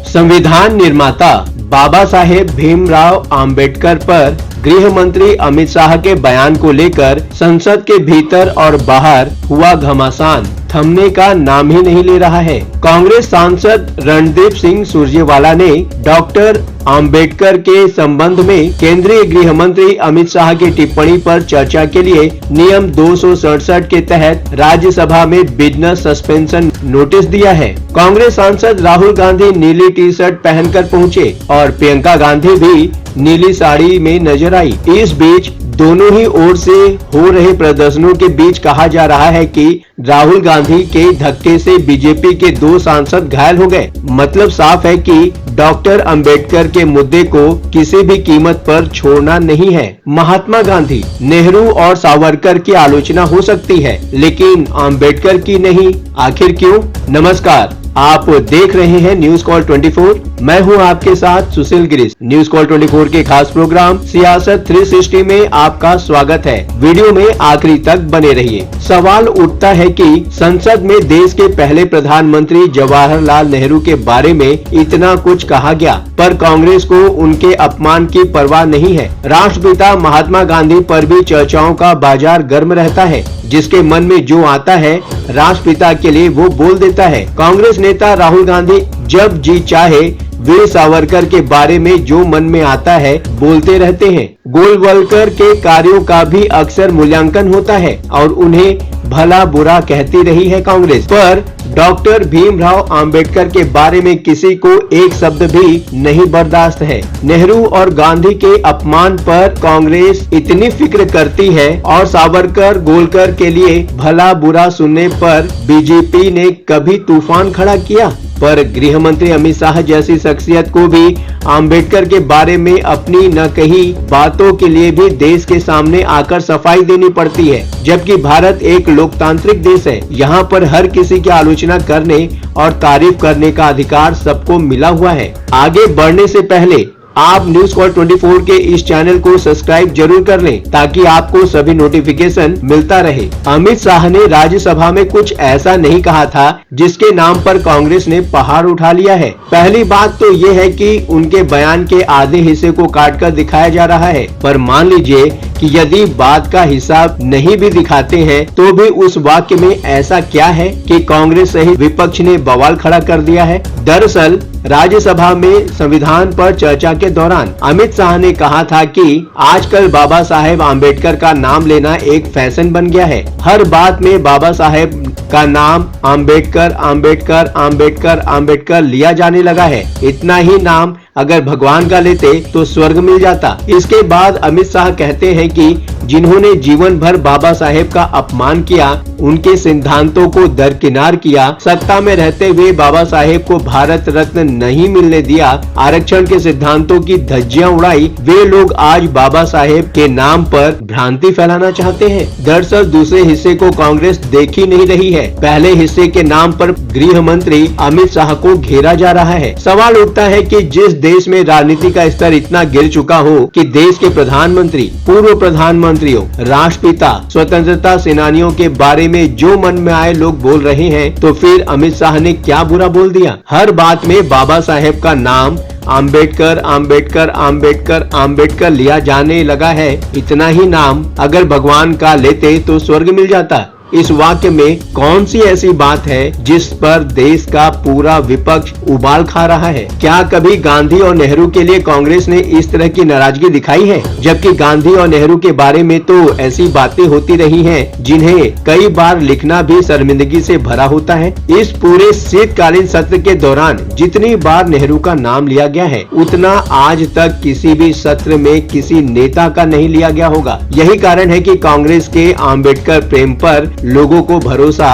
संविधान निर्माता बाबा साहेब भीमराव अंबेडकर पर गृह मंत्री अमित शाह के बयान को लेकर संसद के भीतर और बाहर हुआ घमासान थमने का नाम ही नहीं ले रहा है। कांग्रेस सांसद रणदीप सिंह सुरजेवाला ने डॉक्टर अंबेडकर के संबंध में केंद्रीय गृह मंत्री अमित शाह की टिप्पणी पर चर्चा के लिए नियम 267 के तहत राज्यसभा में बिजनेस सस्पेंशन नोटिस दिया है। कांग्रेस सांसद राहुल गांधी नीली टी शर्ट पहनकर पहुंचे और प्रियंका गांधी भी नीली साड़ी में नजर आई। इस बीच दोनों ही ओर से हो रहे प्रदर्शनों के बीच कहा जा रहा है कि राहुल गांधी के धक्के से बीजेपी के 2 सांसद घायल हो गए। मतलब साफ है कि डॉक्टर अंबेडकर के मुद्दे को किसी भी कीमत पर छोड़ना नहीं है। महात्मा गांधी, नेहरू और सावरकर की आलोचना हो सकती है, लेकिन अंबेडकर की नहीं। आखिर क्यों? नमस्कार, आप देख रहे हैं न्यूज कॉल 24। मैं हूं आपके साथ सुशील गिरीश। न्यूज कॉल 24 के खास प्रोग्राम सियासत 360 में आपका स्वागत है। वीडियो में आखिरी तक बने रहिए। सवाल उठता है कि संसद में देश के पहले प्रधानमंत्री जवाहरलाल नेहरू के बारे में इतना कुछ कहा गया, पर कांग्रेस को उनके अपमान की परवाह नहीं है। राष्ट्रपिता महात्मा गांधी पर भी चर्चाओं का बाजार गर्म रहता है। जिसके मन में जो आता है राष्ट्रपिता के लिए वो बोल देता है। कांग्रेस नेता राहुल गांधी जब जी चाहे वीर सावरकर के बारे में जो मन में आता है बोलते रहते हैं। गोलवलकर के कार्यों का भी अक्सर मूल्यांकन होता है और उन्हें भला बुरा कहती रही है कांग्रेस, पर डॉक्टर भीमराव अंबेडकर के बारे में किसी को एक शब्द भी नहीं बर्दाश्त है। नेहरू और गांधी के अपमान पर कांग्रेस इतनी फिक्र करती है और सावरकर गोलकर के लिए भला बुरा सुनने पर बीजेपी ने कभी तूफान खड़ा किया। पर गृह मंत्री अमित शाह जैसी शख्सियत को भी अंबेडकर के बारे में अपनी न कही बातों के लिए भी देश के सामने आकर सफाई देनी पड़ती है। जबकि भारत एक लोकतांत्रिक देश है, यहाँ पर हर किसी की आलोचना करने और तारीफ करने का अधिकार सबको मिला हुआ है। आगे बढ़ने से पहले आप न्यूज कॉल 24 के इस चैनल को सब्सक्राइब जरूर कर लें ताकि आपको सभी नोटिफिकेशन मिलता रहे। अमित शाह ने राज्यसभा में कुछ ऐसा नहीं कहा था जिसके नाम पर कांग्रेस ने पहाड़ उठा लिया है। पहली बात तो ये है कि उनके बयान के आधे हिस्से को काटकर दिखाया जा रहा है, पर मान लीजिए कि यदि बात का हिसाब नहीं भी दिखाते हैं तो भी उस वाक्य में ऐसा क्या है कि कांग्रेस सहित विपक्ष ने बवाल खड़ा कर दिया है। दरअसल राज्यसभा में संविधान पर चर्चा के दौरान अमित शाह ने कहा था कि आजकल बाबा साहेब आम्बेडकर का नाम लेना एक फैशन बन गया है। हर बात में बाबा साहेब का नाम आम्बेडकर आम्बेडकर आम्बेडकर आम्बेडकर लिया जाने लगा है। इतना ही नाम अगर भगवान का लेते तो स्वर्ग मिल जाता। इसके बाद अमित शाह कहते हैं कि जिन्होंने जीवन भर बाबा साहेब का अपमान किया, उनके सिद्धांतों को दरकिनार किया, सत्ता में रहते हुए बाबा साहेब को भारत रत्न नहीं मिलने दिया, आरक्षण के सिद्धांतों की धज्जियां उड़ाई, वे लोग आज बाबा साहेब के नाम पर भ्रांति फैलाना चाहते हैं। दरअसल दूसरे हिस्से को कांग्रेस देख ही नहीं रही है। पहले हिस्से के नाम पर गृह मंत्री अमित शाह को घेरा जा रहा है। सवाल उठता है कि जिस देश में राजनीति का स्तर इतना गिर चुका हो कि देश के प्रधानमंत्री, पूर्व प्रधानमंत्रियों, राष्ट्रपिता, स्वतंत्रता सेनानियों के बारे में जो मन में आए लोग बोल रहे हैं, तो फिर अमित शाह ने क्या बुरा बोल दिया। हर बात में बाबा साहेब का नाम आम्बेडकर आम्बेडकर आम्बेडकर आम्बेडकर लिया जाने लगा है। इतना ही नाम अगर भगवान का लेते तो स्वर्ग मिल जाता। इस वाक्य में कौन सी ऐसी बात है जिस पर देश का पूरा विपक्ष उबाल खा रहा है? क्या कभी गांधी और नेहरू के लिए कांग्रेस ने इस तरह की नाराजगी दिखाई है? जबकि गांधी और नेहरू के बारे में तो ऐसी बातें होती रही हैं जिन्हें कई बार लिखना भी शर्मिंदगी से भरा होता है। इस पूरे शीतकालीन सत्र के दौरान जितनी बार नेहरू का नाम लिया गया है, उतना आज तक किसी भी सत्र में किसी नेता का नहीं लिया गया होगा। यही कारण है कि कांग्रेस के आम्बेडकर प्रेम पर लोगों को भरोसा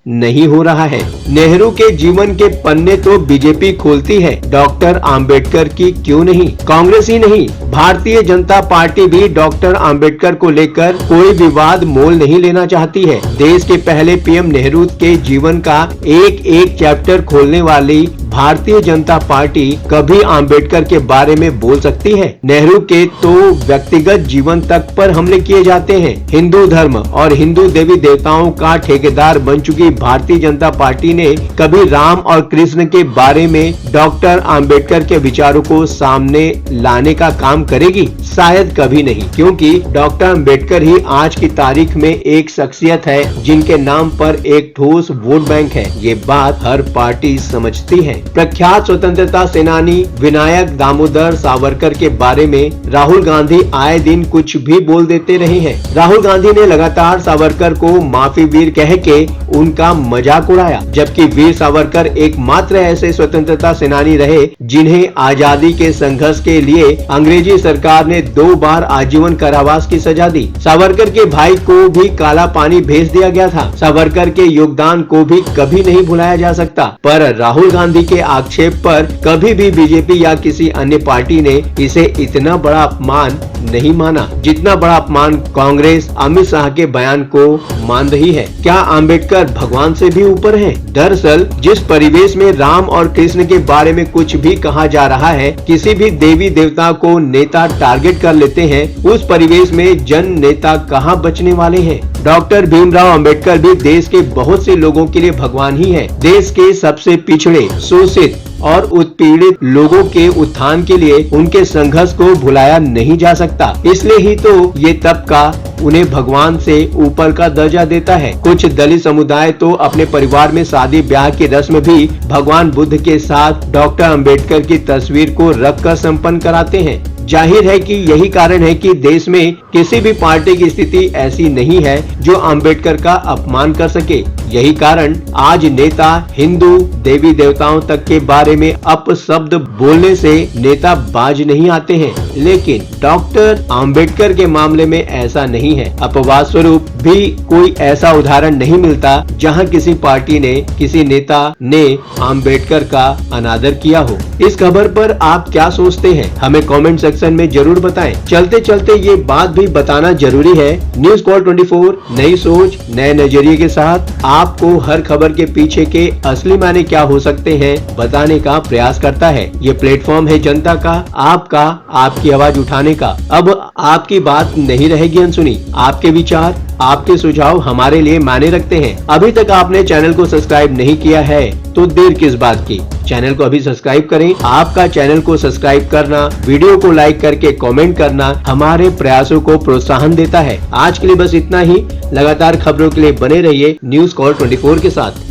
नहीं हो रहा है। नेहरू के जीवन के पन्ने तो बीजेपी खोलती है, डॉक्टर आम्बेडकर की क्यों नहीं? कांग्रेस ही नहीं भारतीय जनता पार्टी भी डॉक्टर अंबेडकर को लेकर कोई विवाद मोल नहीं लेना चाहती है। देश के पहले पीएम नेहरू के जीवन का एक एक चैप्टर खोलने वाली भारतीय जनता पार्टी कभी अंबेडकर के बारे में बोल सकती है? नेहरू के तो व्यक्तिगत जीवन तक पर हमले किए जाते हैं। हिंदू धर्म और हिंदू देवी देवताओं का ठेकेदार बन चुकी भारतीय जनता पार्टी ने कभी राम और कृष्ण के बारे में डॉक्टर अंबेडकर के विचारों को सामने लाने का काम करेगी? शायद कभी नहीं, क्योंकि डॉक्टर अंबेडकर ही आज की तारीख में एक शख्सियत है जिनके नाम पर एक ठोस वोट बैंक है। ये बात हर पार्टी समझती है। प्रख्यात स्वतंत्रता सेनानी विनायक दामोदर सावरकर के बारे में राहुल गांधी आए दिन कुछ भी बोल देते रहे हैं। राहुल गांधी ने लगातार सावरकर को माफी वीर कह के उनका मजाक उड़ाया, जबकि वीर सावरकर एकमात्र ऐसे स्वतंत्रता सेनानी रहे जिन्हें आजादी के संघर्ष के लिए अंग्रेजी सरकार ने 2 बार आजीवन कारावास की सजा दी। सावरकर के भाई को भी काला पानी भेज दिया गया था। सावरकर के योगदान को भी कभी नहीं भुलाया जा सकता, पर राहुल गांधी के आक्षेप पर कभी भी बीजेपी या किसी अन्य पार्टी ने इसे इतना बड़ा अपमान नहीं माना जितना बड़ा अपमान कांग्रेस अमित शाह के बयान को मान रही है। क्या अंबेडकर भगवान से भी ऊपर हैं? दरअसल जिस परिवेश में राम और कृष्ण के बारे में कुछ भी कहा जा रहा है, किसी भी देवी देवता को नेता टारगेट कर लेते हैं, उस परिवेश में जन नेता कहाँ बचने वाले हैं? डॉक्टर भीमराव अंबेडकर भी देश के बहुत से लोगों के लिए भगवान ही है। देश के सबसे पिछड़े, शोषित और उत्पीड़ित लोगों के उत्थान के लिए उनके संघर्ष को भुलाया नहीं जा सकता। इसलिए ही तो ये तबका उन्हें भगवान से ऊपर का दर्जा देता है। कुछ दलित समुदाय तो अपने परिवार में शादी ब्याह की रस्म भी भगवान बुद्ध के साथ डॉक्टर अंबेडकर की तस्वीर को रखकर संपन्न कराते हैं। जाहिर है कि यही कारण है कि देश में किसी भी पार्टी की स्थिति ऐसी नहीं है जो अंबेडकर का अपमान कर सके। यही कारण आज नेता हिंदू देवी देवताओं तक के बारे में अपशब्द बोलने से नेता बाज नहीं आते हैं, लेकिन डॉक्टर अंबेडकर के मामले में ऐसा नहीं है। अपवाद स्वरूप भी कोई ऐसा उदाहरण नहीं मिलता जहां किसी पार्टी ने, किसी नेता ने अंबेडकर का अनादर किया हो। इस खबर पर आप क्या सोचते हैं? हमें कमेंट सेक्शन में जरूर बताएं। चलते चलते ये बात भी बताना जरूरी है, न्यूज़ कॉल 24 नई सोच नए नजरिए के साथ आपको हर खबर के पीछे के असली मायने क्या हो सकते हैं बताने का प्रयास करता है। ये प्लेटफॉर्म है जनता का, आपका, आपकी आवाज उठाने का। अब आपकी बात नहीं रहेगी अनसुनी। आपके विचार, आपके सुझाव हमारे लिए मायने रखते हैं। अभी तक आपने चैनल को सब्सक्राइब नहीं किया है तो देर किस बात की? चैनल को अभी सब्सक्राइब करें। आपका चैनल को सब्सक्राइब करना, वीडियो को लाइक करके कमेंट करना हमारे प्रयासों को प्रोत्साहन देता है। आज के लिए बस इतना ही। लगातार खबरों के लिए बने रहिए न्यूज़ कॉल 24 के साथ।